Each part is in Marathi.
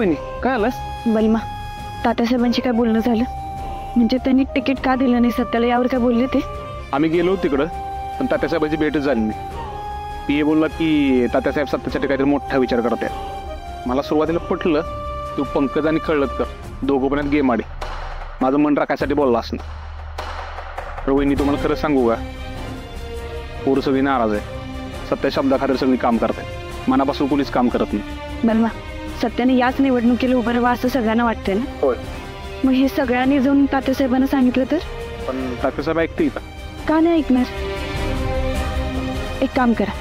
वहिनी काय आलास? बलमा, तात्यासाहेबांशी काय बोलणं झालं? म्हणजे त्यांनी तिकीट का दिलं नाही सत्याला, यावर काय बोलले ते? आम्ही गेलो तिकडं पण तात्यासाहेबांची भेटच झाली नाही. पीए बोलला की तात्यासाहेब सत्यासाठी काहीतरी मोठा विचार करत आहेत. मला सुरुवातीला पटलं, तू पंकज आणि कळत कर दोघं पण गेम आडी. माझं मन राखायसाठी बोलला असणं. तर वहिनी तुम्हाला खरं सांगू का, पोर सगळी नाराज आहे. सत्या शब्दाखातर सगळी काम करतात, मनापासून कोणीच काम करत नाही. बलमा, सत्याने याच निवडणुकीला उभं राहावं असं सगळ्यांना वाटतंय ना? होय. मग हे सगळ्यांनी जाऊन तात्यासाहेबांना सांगितलं तर? पण तात्यासाहेब ऐकतील का नाही ऐकणार? एक काम करा,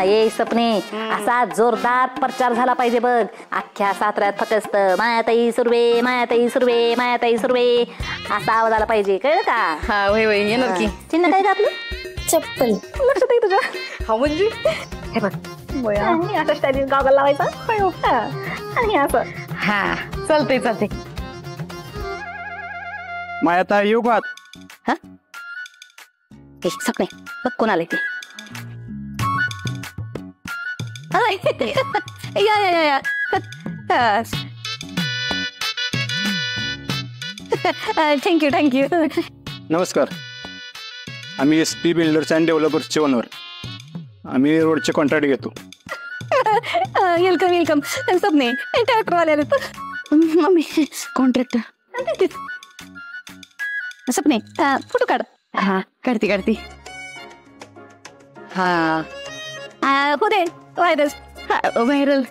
ये सपने असा जोरदार प्रचार झाला पाहिजे बघ. अख्ख्या साताऱ्यात फक्त मायाताई सुर्वे मायाताई सुर्वे मायाताई सुर्वे असा आवाज आला पाहिजे, कळलं का? हा वय वय येणार की. चिन्ह काय आपलं? चप्पल. लक्षात आहे तुझ्या? हा म्हणजे हे बघ अशा स्टाईलने गॉगल लावायचा आणि असं. हा चालतंय चालतंय. मायाता येऊ का? हा सपने बघ कोण आले ते. या या या थँक्यू थँक्यू. नमस्कार, आम्ही SP बिल्डर्स अँड डेव्हलपर्सचे ओनर. आम्ही रोडचे कॉन्ट्रॅक्ट घेतो. Welcome welcome. सपने ट्रॅक्टर वाले आले तर मम्मी कॉन्ट्रॅक्टर. सपने फोटो काढ. हा काढते काढते. हा हो दे व्हायरल.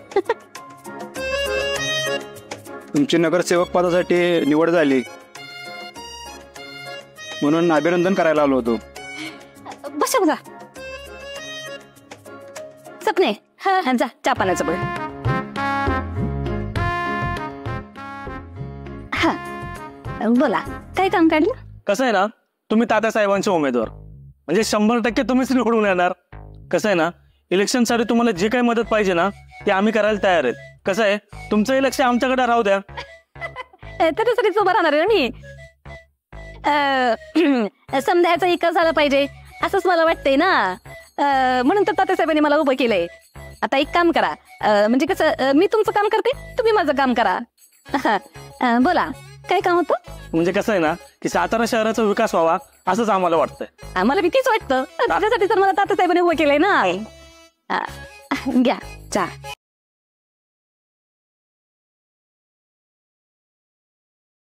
तुमची नगरसेवक पदासाठी निवड झाली म्हणून अभिनंदन करायला आलो होतो. बसा बघा. सपने जा चहा पाण्याचं बघ. हा बोला काय काम काढलं? कसं आहे ना, तुम्ही तात्यासाहेबांचे उमेदवार म्हणजे 100% तुम्हीच निवडून येणार. कसं आहे ना, इलेक्शनसाठी तुम्हाला जे काही मदत पाहिजे ना ते आम्ही करायला तयार आहेत. कसं आहे, तुमचंही लक्ष आमच्याकडे राहू द्या. त्याच्यासाठीच उभं राहणार आहे मी. समजायचा विकास झाला पाहिजे असंच मला वाटतंय ना, म्हणून तर तात्यासाहेबांनी मला उभं केलंय. आता एक काम करा, म्हणजे कसं मी तुमचं काम करते, तुम्ही माझं काम करा. बोला काय काम होतं? म्हणजे कसं आहे ना की सातारा शहराचा विकास व्हावा असंच आम्हाला वाटतंय. आम्हाला भीतीच वाटतं, त्याच्यासाठी तर मला तात्यासाहेबांनी उभं केलंय ना. घ्या चहा.